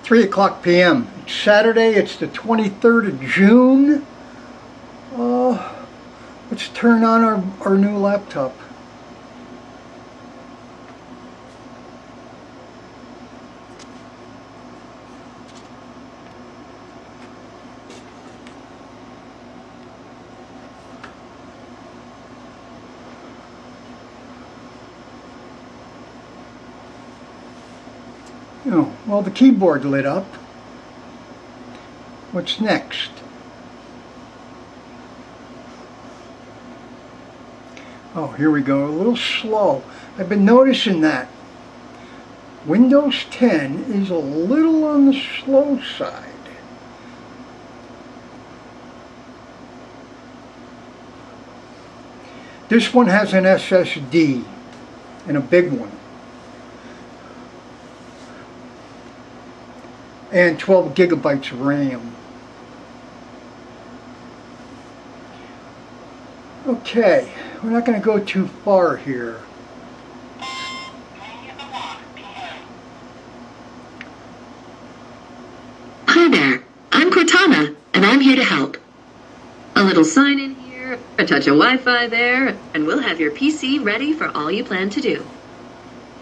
3:00 p.m. It's Saturday, it's the 23rd of June. Let's turn on our new laptop. Oh, well, the keyboard lit up. What's next? Oh, here we go. A little slow. I've been noticing that. Windows 10 is a little on the slow side. This one has an SSD, and a big one. And 12 gigabytes of RAM. Okay, we're not going to go too far here. Hi there, I'm Cortana, and I'm here to help. A little sign in here, a touch of Wi-Fi there, and we'll have your PC ready for all you plan to do.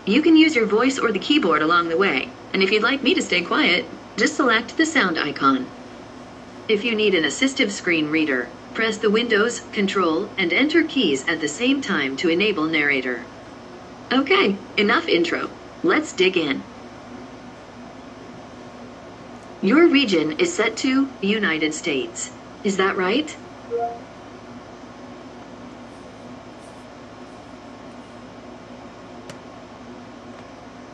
You can use your voice or the keyboard along the way, and if you'd like me to stay quiet, just select the sound icon. If you need an assistive screen reader, press the Windows, Control, and Enter keys at the same time to enable narrator. Okay, enough intro. Let's dig in. Your region is set to United States. Is that right?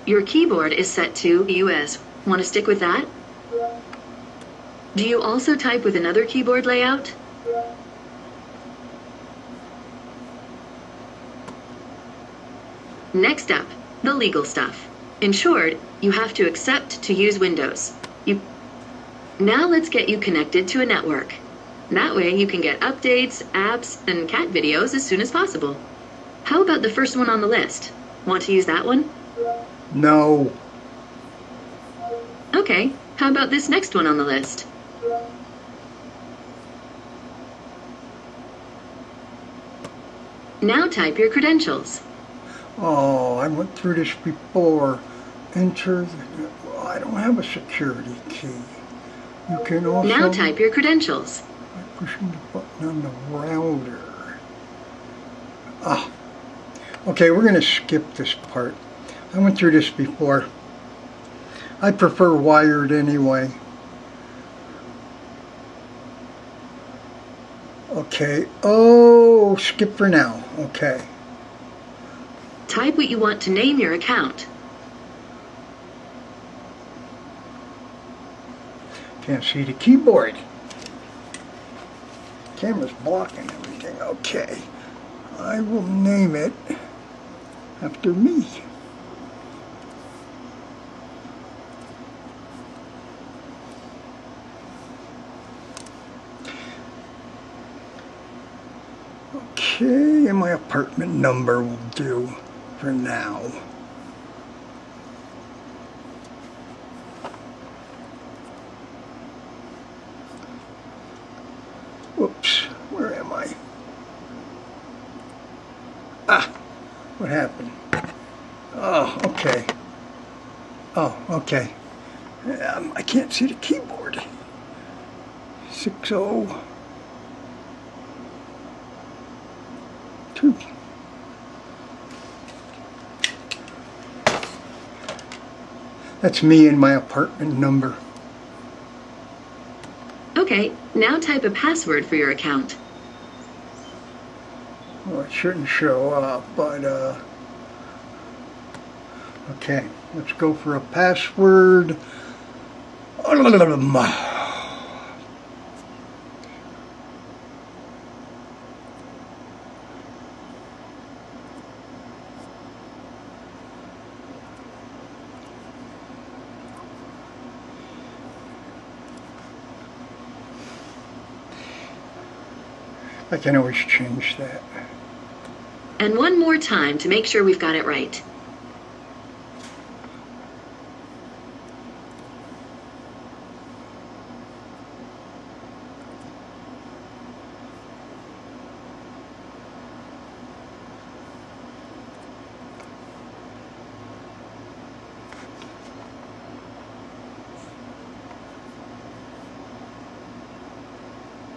Your keyboard is set to US. Want to stick with that? Do you also type with another keyboard layout? Next up, the legal stuff. In short, you have to accept to use Windows. Now let's get you connected to a network. That way you can get updates, apps, and cat videos as soon as possible. How about the first one on the list? Want to use that one? No. Okay, how about this next one on the list? Now type your credentials. Oh, I went through this before. Enter the... I don't have a security key. You can also... Now type your credentials. By pushing the button on the router. Ah. Okay, we're going to skip this part. I went through this before. I prefer wired anyway. Okay. Oh, skip for now. Okay. Type what you want to name your account. Can't see the keyboard. Camera's blocking everything. Okay. I will name it after me. Okay, and my apartment number will do for now. Whoops, where am I? Ah, what happened? Oh, okay. Oh, okay. I can't see the keyboard. 602. That's me and my apartment number. Okay, now type a password for your account. Well, it shouldn't show up, but okay, let's go for a password. I can always change that. And one more time to make sure we've got it right.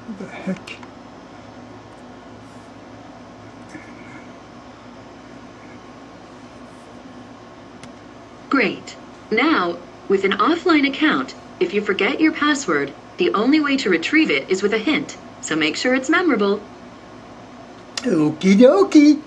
What the heck? Great. Now, with an offline account, if you forget your password, the only way to retrieve it is with a hint, so make sure it's memorable. Okie dokie.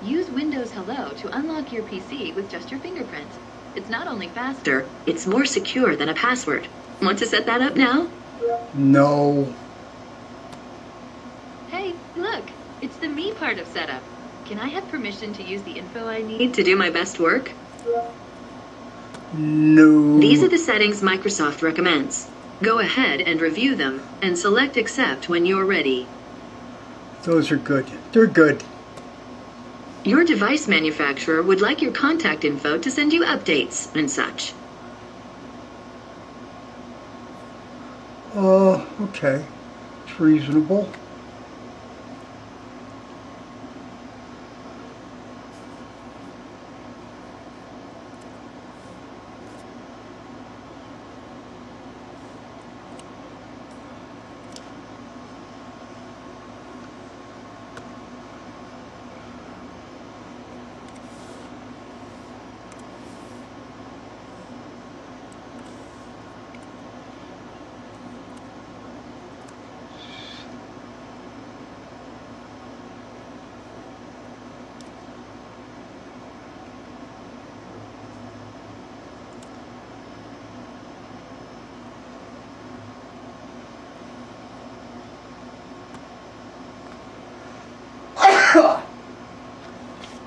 Use Windows Hello to unlock your PC with just your fingerprint. It's not only faster, it's more secure than a password. Want to set that up now? No. Hey, look, it's the me part of setup. Can I have permission to use the info I need to do my best work? No. These are the settings Microsoft recommends. Go ahead and review them, and select Accept when you're ready. Those are good. They're good. Your device manufacturer would like your contact info to send you updates and such. Okay. It's reasonable.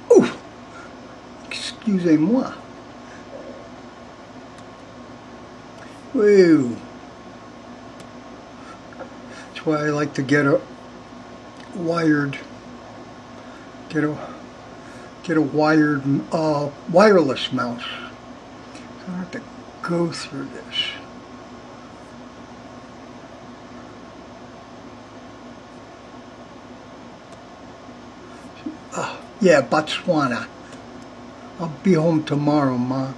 Ouf! Excusez-moi. Woo! That's why I like to get a wired, get a wired, wireless mouse. So I don't have to go through this. Yeah, Botswana. I'll be home tomorrow, Ma.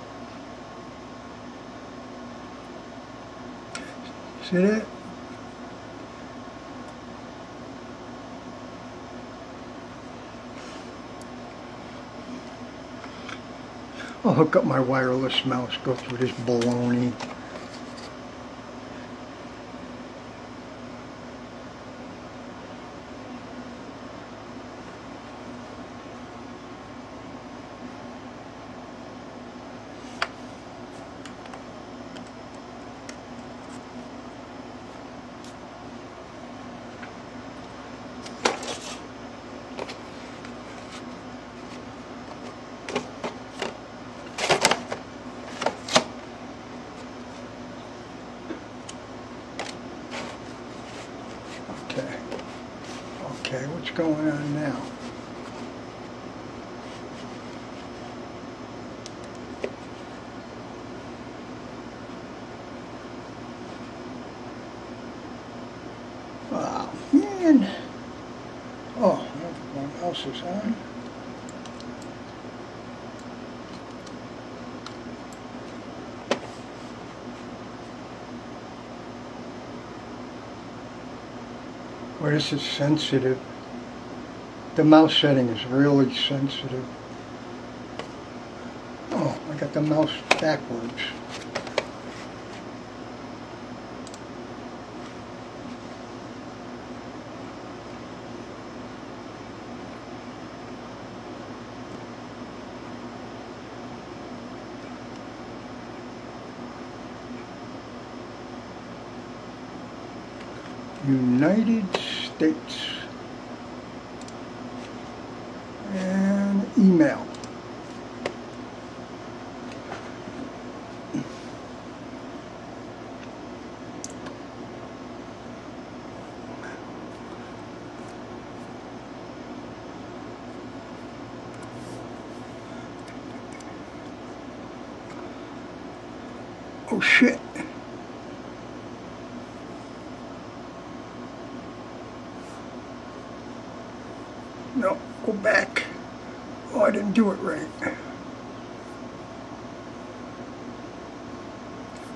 See that? I'll hook up my wireless mouse, go through this baloney. Okay, what's going on now? Oh, man. Oh, everyone else is on. Well, this is sensitive. The mouse setting is really sensitive. Oh, I got the mouse backwards. United States. And email. Oh shit. No, go back. Oh, I didn't do it right.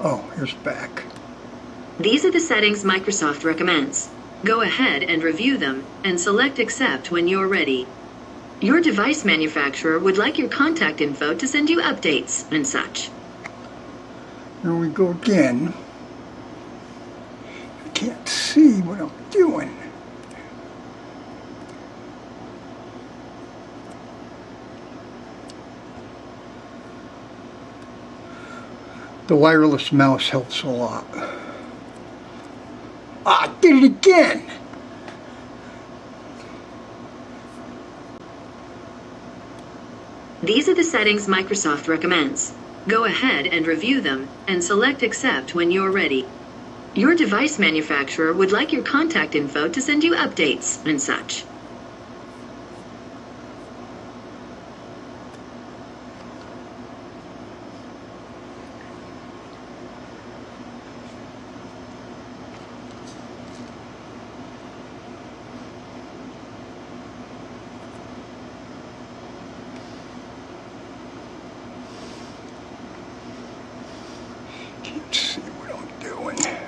Oh, here's back. These are the settings Microsoft recommends. Go ahead and review them and select Accept when you're ready. Your device manufacturer would like your contact info to send you updates and such. Here we go again. I can't see what I'm doing. The wireless mouse helps a lot. Ah, I did it again! These are the settings Microsoft recommends. Go ahead and review them and select Accept when you're ready. Your device manufacturer would like your contact info to send you updates and such. Can't see what I'm doing.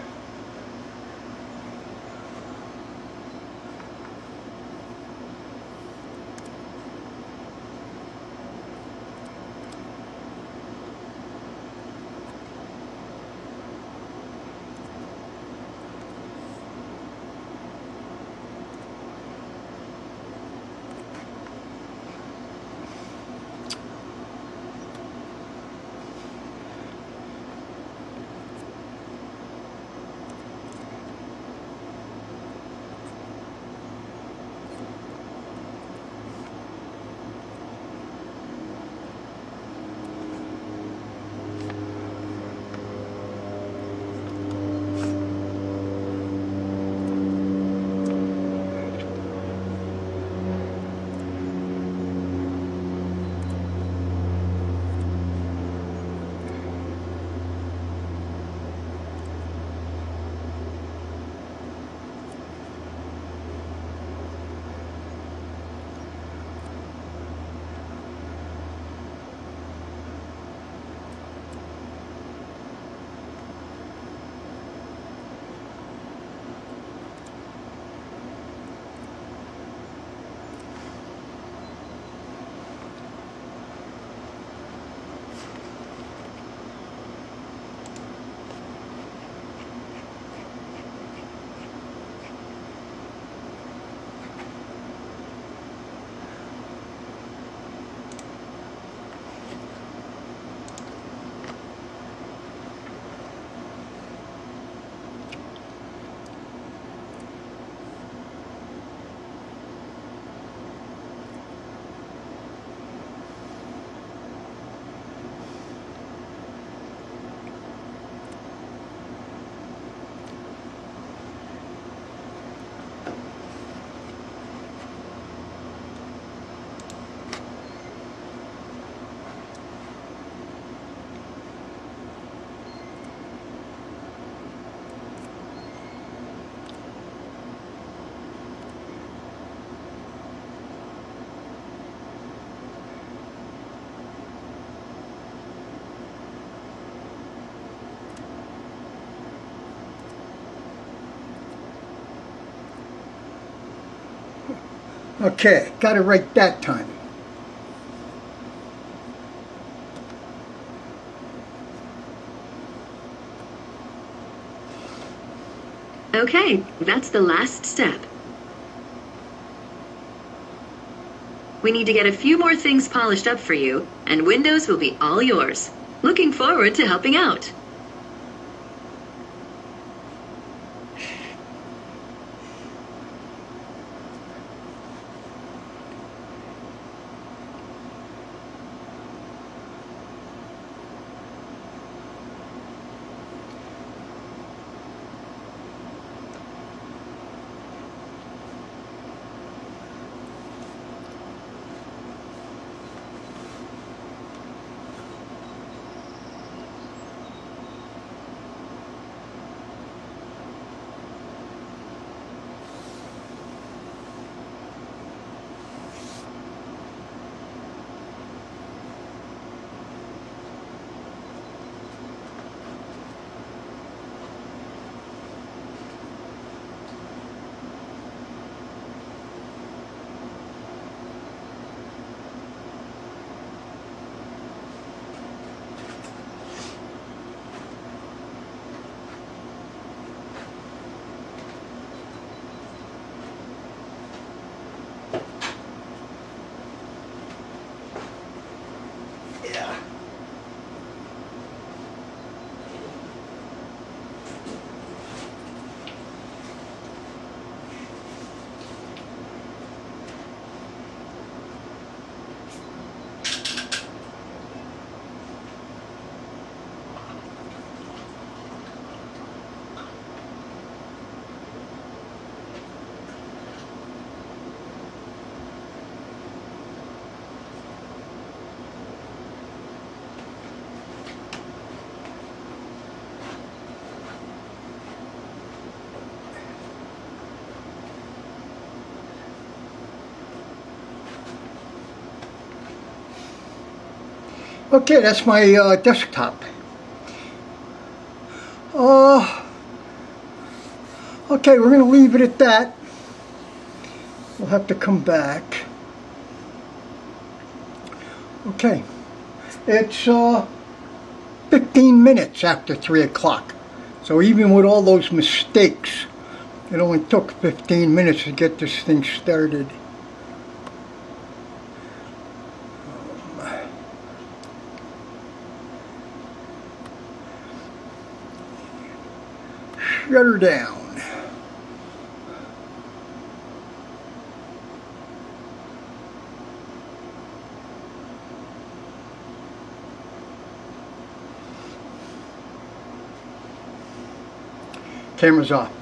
Okay, got it right that time. Okay, that's the last step. We need to get a few more things polished up for you, and Windows will be all yours. Looking forward to helping out. Okay, that's my desktop. Okay, we're going to leave it at that. We'll have to come back. Okay, it's 15 minutes after 3 o'clock. So even with all those mistakes, it only took 15 minutes to get this thing started. Shut her down. Camera's off.